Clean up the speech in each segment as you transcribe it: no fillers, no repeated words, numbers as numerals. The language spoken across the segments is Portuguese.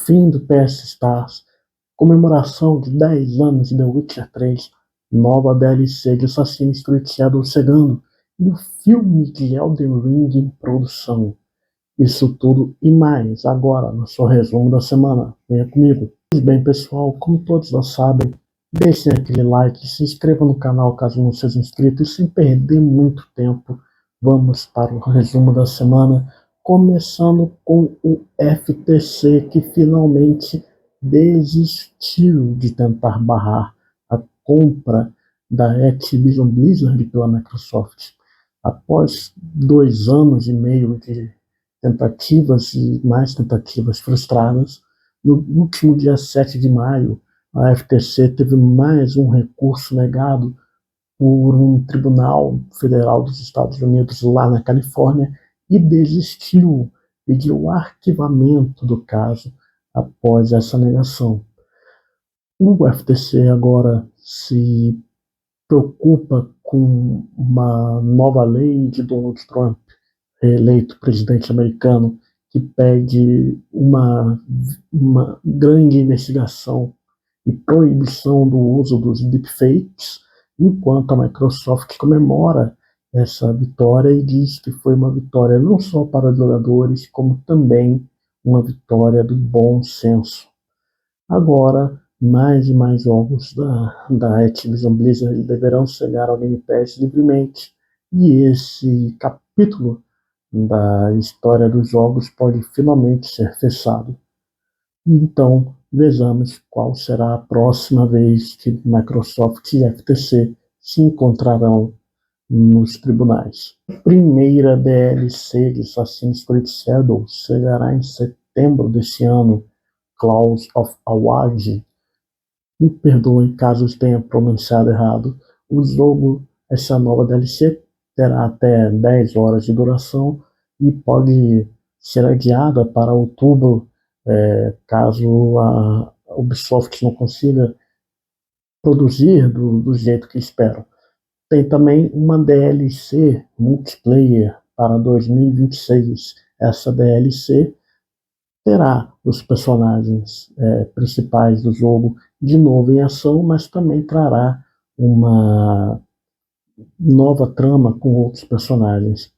fim do PS Stars, comemoração de 10 anos de The Witcher 3, nova DLC de Assassin's Creed Shadows chegando e o filme de Elden Ring em produção. Isso tudo e mais agora no seu resumo da semana. Venha comigo. Pois bem, pessoal, como todos já sabem, deixem aquele like, se inscreva no canal caso não seja inscrito e sem perder muito tempo, vamos para o resumo da semana, começando com o FTC, que finalmente desistiu de tentar barrar a compra da Activision Blizzard pela Microsoft. Após 2 anos e meio de tentativas e mais tentativas frustradas, no último dia 7 de maio, a FTC teve mais um recurso negado por um tribunal federal dos Estados Unidos lá na Califórnia e desistiu, pediu o arquivamento do caso após essa negação. O FTC agora se preocupa com uma nova lei de Donald Trump, eleito presidente americano, que pede uma grande investigação e proibição do uso dos deepfakes, enquanto a Microsoft comemora essa vitória e diz que foi uma vitória não só para os jogadores, como também uma vitória do bom senso. Agora, mais e mais jogos da Activision Blizzard deverão chegar ao Game Pass livremente, e esse capítulo da história dos jogos pode finalmente ser fechado. Então, vejamos qual será a próxima vez que Microsoft e FTC se encontrarão nos tribunais. A primeira DLC de Assassin's Creed Shadows chegará em setembro deste ano, Claws of Awad. Me perdoem caso eu tenha pronunciado errado. O jogo, essa nova DLC, terá até 10 horas de duração e pode ser adiada para outubro, caso a Ubisoft não consiga produzir do jeito que esperam. Tem também uma DLC multiplayer para 2026. Essa DLC terá os personagens principais do jogo de novo em ação, mas também trará uma nova trama com outros personagens.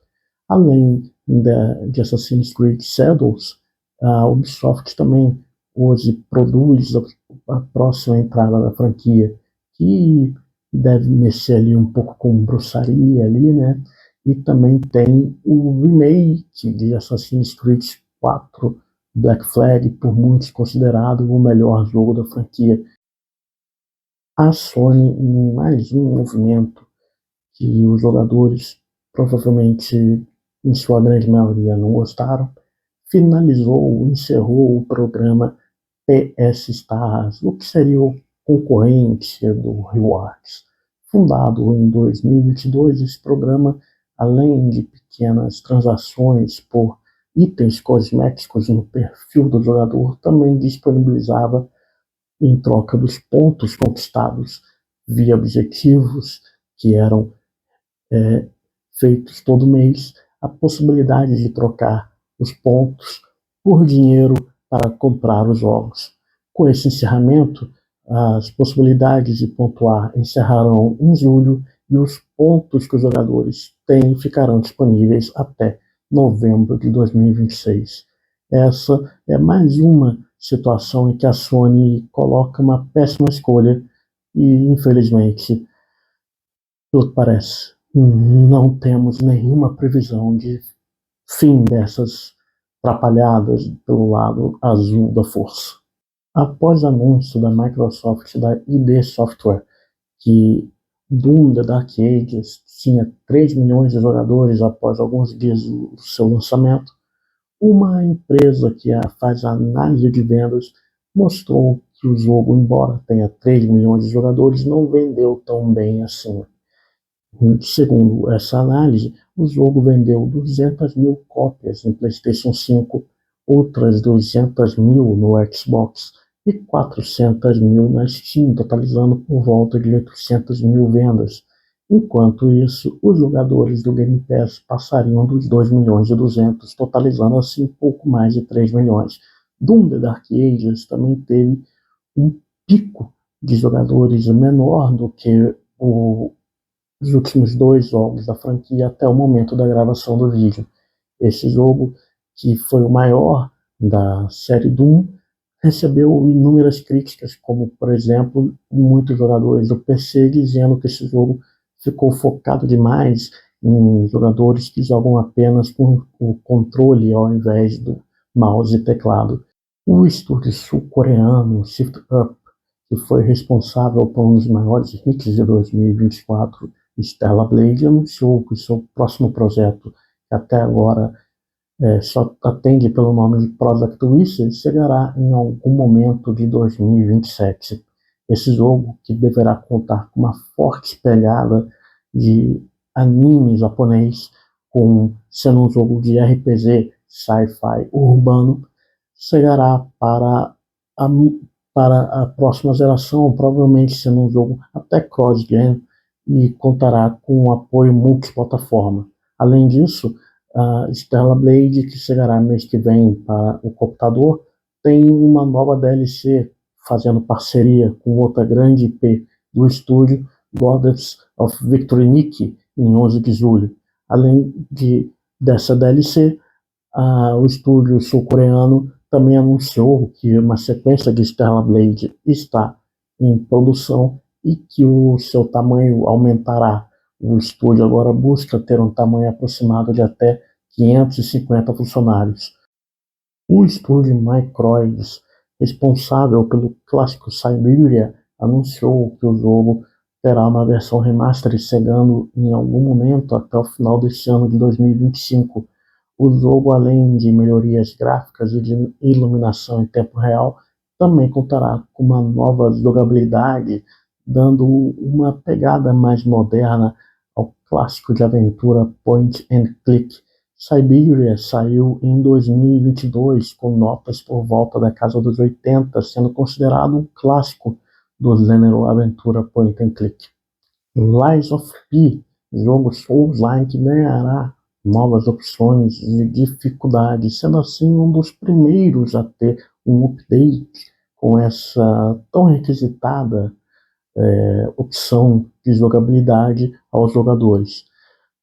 Além de Assassin's Creed Shadows, a Ubisoft também hoje produz a próxima entrada da franquia, que deve mexer ali um pouco com bruxaria ali, né? E também tem o remake de Assassin's Creed 4 Black Flag, por muitos considerado o melhor jogo da franquia. A Sony, em mais um movimento que os jogadores provavelmente, em sua grande maioria, não gostaram, encerrou o programa PS Stars, o que seria o concorrente do Rewards. Fundado em 2022, esse programa, além de pequenas transações por itens cosméticos no perfil do jogador, também disponibilizava, em troca dos pontos conquistados via objetivos que eram feitos todo mês, a possibilidade de trocar os pontos por dinheiro para comprar os jogos. Com esse encerramento, as possibilidades de pontuar encerrarão em julho e os pontos que os jogadores têm ficarão disponíveis até novembro de 2026. Essa é mais uma situação em que a Sony coloca uma péssima escolha e, infelizmente, tudo parece, não temos nenhuma previsão de fim dessas atrapalhadas pelo lado azul da força. Após o anúncio da Microsoft da ID Software que Doom The Dark Ages tinha 3 milhões de jogadores após alguns dias do seu lançamento, uma empresa que faz análise de vendas mostrou que o jogo, embora tenha 3 milhões de jogadores, não vendeu tão bem assim. Segundo essa análise, o jogo vendeu 200 mil cópias no PlayStation 5, outras 200 mil no Xbox e 400 mil na Steam, totalizando por volta de 800 mil vendas. Enquanto isso, os jogadores do Game Pass passariam dos 2 milhões e 200, totalizando assim pouco mais de 3 milhões. Doom The Dark Ages também teve um pico de jogadores menor do que os últimos dois jogos da franquia até o momento da gravação do vídeo. Esse jogo, que foi o maior da série Doom, recebeu inúmeras críticas, como, por exemplo, muitos jogadores do PC dizendo que esse jogo ficou focado demais em jogadores que jogam apenas com o controle ao invés do mouse e teclado. O estúdio sul-coreano Shift Up, que foi responsável por um dos maiores hits de 2024, Stellar Blade, anunciou que seu próximo projeto, que até agora só atende pelo nome de Project Witcher, chegará em algum momento de 2027. Esse jogo, que deverá contar com uma forte pegada de anime japonês, sendo um jogo de RPG sci-fi urbano, chegará a, para a próxima geração, provavelmente sendo um jogo até cross-gen e contará com um apoio multiplataforma. Além disso, a Stellar Blade, que chegará mês que vem para o computador, tem uma nova DLC fazendo parceria com outra grande IP do estúdio, Goddess of Victory Nikki, em 11 de julho. Além dessa DLC, o estúdio sul-coreano também anunciou que uma sequência de Stellar Blade está em produção e que o seu tamanho aumentará. O estúdio agora busca ter um tamanho aproximado de até 550 funcionários. O estúdio Microids, responsável pelo clássico Siberia, anunciou que o jogo terá uma versão remaster chegando em algum momento até o final deste ano de 2025. O jogo, além de melhorias gráficas e de iluminação em tempo real, também contará com uma nova jogabilidade, dando uma pegada mais moderna ao clássico de aventura point and click. Siberia saiu em 2022 com notas por volta da casa dos 80, sendo considerado um clássico do gênero aventura point and click. Lies of P, jogo Souls-like, ganhará novas opções de dificuldade, sendo assim um dos primeiros a ter um update com essa tão requisitada opção de jogabilidade aos jogadores.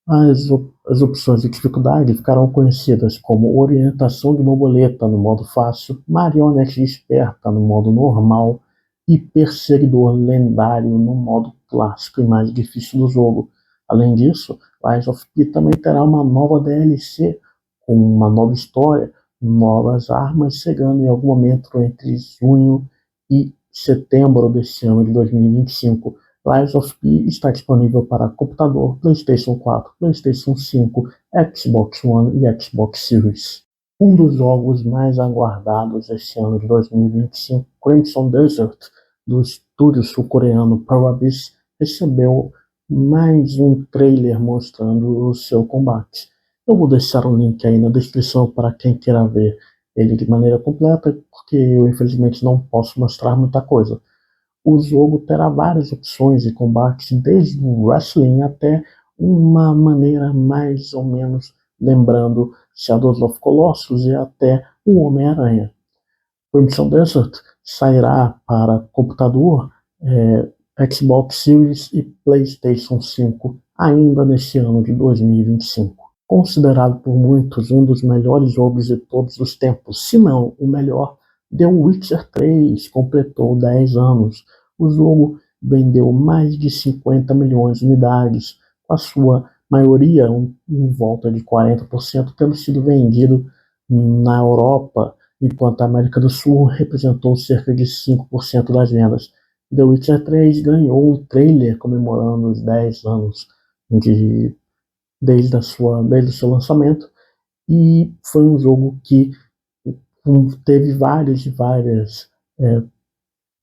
As opções de dificuldade ficarão conhecidas como orientação de borboleta no modo fácil, marionete esperta no modo normal e perseguidor lendário no modo clássico e mais difícil do jogo. Além disso, Lies of P também terá uma nova DLC com uma nova história, novas armas, chegando em algum momento entre junho e setembro deste ano de 2025. Lies of P está disponível para computador, PlayStation 4, PlayStation 5, Xbox One e Xbox Series. Um dos jogos mais aguardados este ano de 2025, Crimson Desert, do estúdio sul-coreano Parabis, recebeu mais um trailer mostrando o seu combate. Eu vou deixar um link aí na descrição para quem queira ver ele de maneira completa, porque eu infelizmente não posso mostrar muita coisa. O jogo terá várias opções de combate, desde o wrestling até uma maneira mais ou menos lembrando Shadows of Colossus e até o Homem-Aranha. Crimson Desert sairá para computador, Xbox Series e PlayStation 5 ainda neste ano de 2025. Considerado por muitos um dos melhores jogos de todos os tempos, se não o melhor, The Witcher 3 completou 10 anos. O jogo vendeu mais de 50 milhões de unidades, com a sua maioria, em volta de 40%, tendo sido vendido na Europa, enquanto a América do Sul representou cerca de 5% das vendas. The Witcher 3 ganhou um trailer comemorando os 10 anos desde o seu lançamento, e foi um jogo que teve vários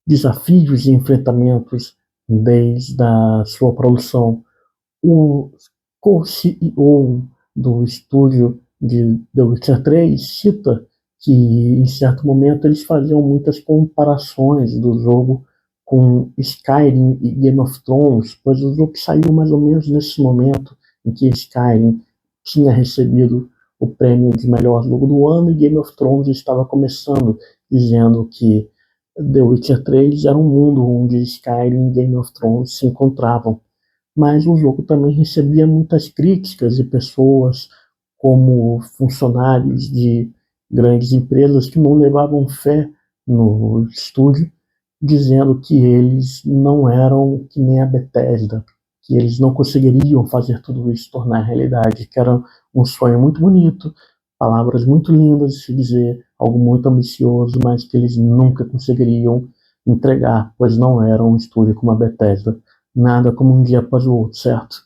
desafios e enfrentamentos desde a sua produção. O co-CEO do estúdio de The Witcher 3 cita que, em certo momento, eles faziam muitas comparações do jogo com Skyrim e Game of Thrones, pois o jogo saiu mais ou menos nesse momento em que Skyrim tinha recebido o prêmio de melhor jogo do ano, e Game of Thrones estava começando, dizendo que The Witcher 3 era um mundo onde Skyrim e Game of Thrones se encontravam. Mas o jogo também recebia muitas críticas de pessoas como funcionários de grandes empresas que não levavam fé no estúdio, dizendo que eles não eram que nem a Bethesda, que eles não conseguiriam fazer tudo isso tornar realidade, que era um sonho muito bonito, palavras muito lindas de se dizer, algo muito ambicioso, mas que eles nunca conseguiriam entregar, pois não eram um estúdio como a Bethesda. Nada como um dia após o outro, certo?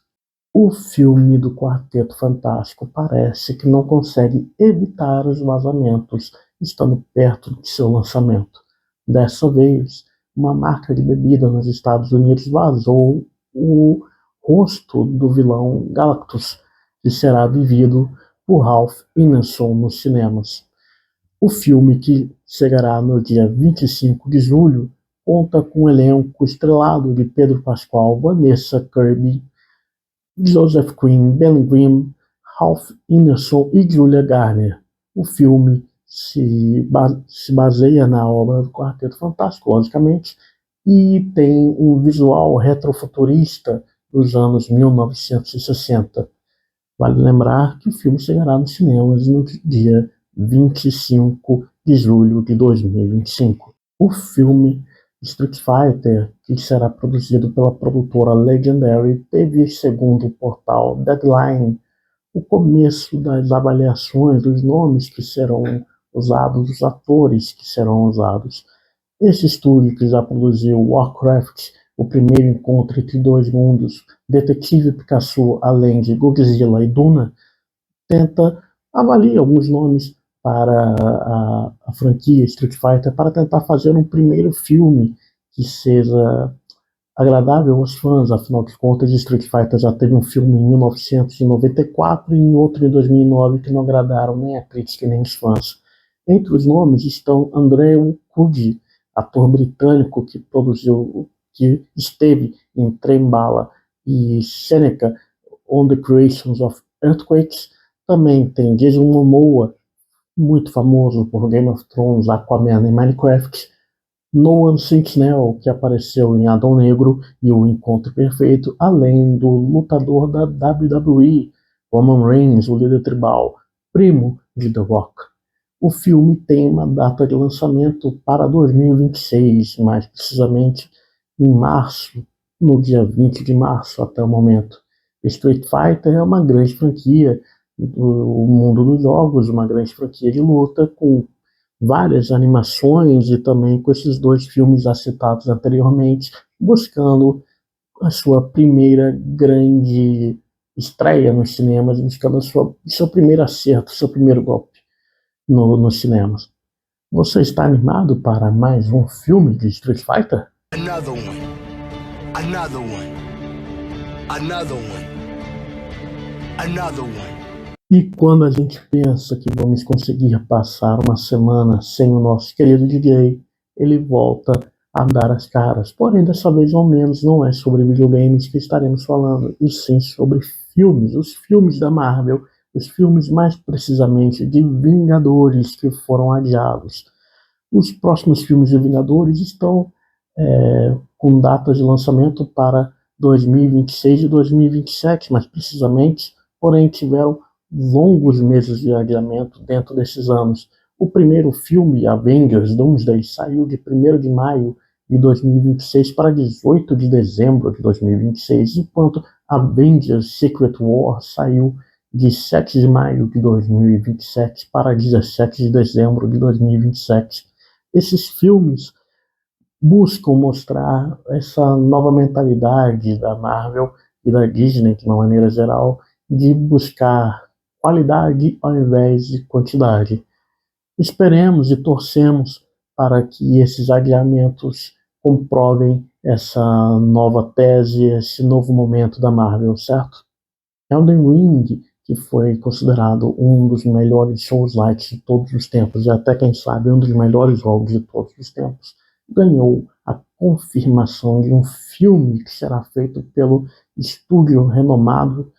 O filme do Quarteto Fantástico parece que não consegue evitar os vazamentos, estando perto de seu lançamento. Dessa vez, uma marca de bebida nos Estados Unidos vazou o rosto do vilão Galactus, que será vivido por Ralph Ineson nos cinemas. O filme, que chegará no dia 25 de julho, conta com um elenco estrelado de Pedro Pascal, Vanessa Kirby, Joseph Quinn, Ben Grimm, Ralph Ineson e Julia Garner. O filme se baseia na obra do Quarteto Fantástico, logicamente, e tem um visual retrofuturista dos anos 1960. Vale lembrar que o filme chegará nos cinemas no dia 25 de julho de 2025. O filme Street Fighter, que será produzido pela produtora Legendary, teve, segundo o portal Deadline, o começo das avaliações dos nomes que serão usados, dos atores que serão usados. Esse estúdio, que já produziu Warcraft, o primeiro encontro entre dois mundos, Detetive Pikachu, além de Godzilla e Duna, tenta avaliar alguns nomes para a franquia Street Fighter para tentar fazer um primeiro filme que seja agradável aos fãs. Afinal de contas, Street Fighter já teve um filme em 1994 e outro em 2009 que não agradaram nem a crítica nem os fãs. Entre os nomes estão Andrew Gould, ator britânico que esteve em Trembala e Seneca on the Creations of Earthquakes. Também tem Jason Momoa, muito famoso por Game of Thrones, Aquaman e Minecraft. Noah Centineo, que apareceu em Adão Negro e O Encontro Perfeito, além do lutador da WWE, Roman Reigns, o líder tribal, primo de The Rock. O filme tem uma data de lançamento para 2026, mais precisamente em março, no dia 20 de março até o momento. Street Fighter é uma grande franquia do mundo dos jogos, uma grande franquia de luta, com várias animações e também com esses dois filmes já citados anteriormente, buscando a sua primeira grande estreia nos cinemas, buscando seu primeiro acerto, seu primeiro golpe nos cinemas. Você está animado para mais um filme de Street Fighter? Another one. Another one. Another one. Another one. E quando a gente pensa que vamos conseguir passar uma semana sem o nosso querido DJ, ele volta a dar as caras. Porém, dessa vez ao menos não é sobre videogames que estaremos falando, e sim sobre filmes, os filmes da Marvel, os filmes mais precisamente de Vingadores que foram adiados. Os próximos filmes de Vingadores estão com datas de lançamento para 2026 e 2027, mais precisamente, porém tiveram longos meses de adiamento dentro desses anos. O primeiro filme, Avengers Doomsday, saiu de 1º de maio de 2026 para 18 de dezembro de 2026, enquanto Avengers Secret War saiu de 7 de maio de 2027 para 17 de dezembro de 2027. Esses filmes buscam mostrar essa nova mentalidade da Marvel e da Disney, de uma maneira geral, de buscar qualidade ao invés de quantidade. Esperemos e torcemos para que esses adiamentos comprovem essa nova tese, esse novo momento da Marvel, certo? Elden Ring, que foi considerado um dos melhores Souls-likes de todos os tempos, e até quem sabe um dos melhores jogos de todos os tempos, ganhou a confirmação de um filme que será feito pelo estúdio renomado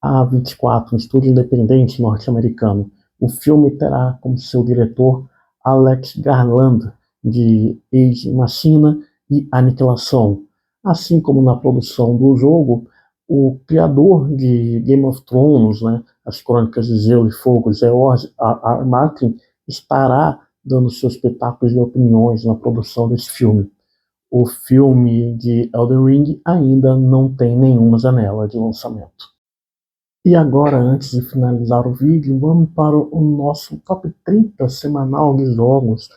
A24, um estúdio independente norte-americano. O filme terá como seu diretor Alex Garland, de Ex Machina e Aniquilação. Assim como na produção do jogo, o criador de Game of Thrones, né, As Crônicas de Gelo e Fogo, George R. R. Martin, estará dando seus pitacos de opiniões na produção desse filme. O filme de Elden Ring ainda não tem nenhuma janela de lançamento. E agora, antes de finalizar o vídeo, vamos para o nosso top 30 semanal de jogos,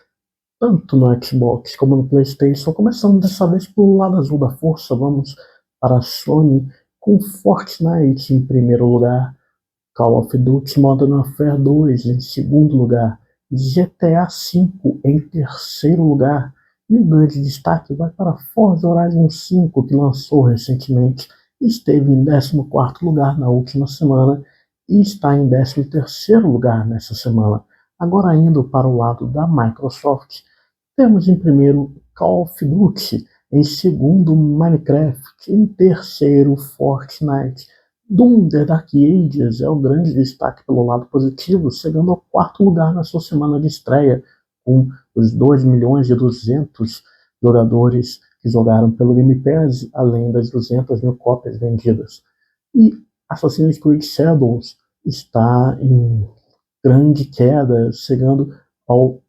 tanto no Xbox como no PlayStation. Começando dessa vez pelo lado azul da força, vamos para a Sony com Fortnite em primeiro lugar, Call of Duty Modern Warfare 2 em segundo lugar, GTA V em terceiro lugar, e o grande destaque vai para Forza Horizon 5, que lançou recentemente, esteve em 14º lugar na última semana e está em 13º lugar nessa semana. Agora indo para o lado da Microsoft, temos em primeiro Call of Duty, em segundo Minecraft, em terceiro Fortnite. Doom The Dark Ages é o grande destaque pelo lado positivo, chegando ao quarto lugar na sua semana de estreia, com os 2.200.000 jogadores que jogaram pelo Game Pass, além das 200.000 cópias vendidas. E Assassin's Creed Shadows está em grande queda, chegando ao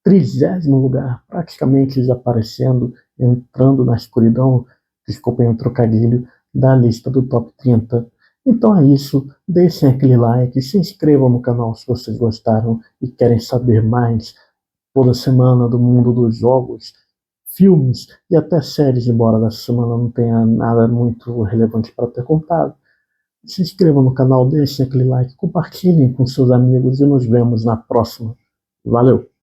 30º lugar, praticamente desaparecendo, entrando na escuridão, desculpem o trocadilho, da lista do top 30. Então é isso, deixem aquele like, se inscrevam no canal se vocês gostaram e querem saber mais toda semana do mundo dos jogos, filmes e até séries, embora dessa semana não tenha nada muito relevante para ter contado. Se inscrevam no canal, deixem aquele like, compartilhem com seus amigos e nos vemos na próxima. Valeu!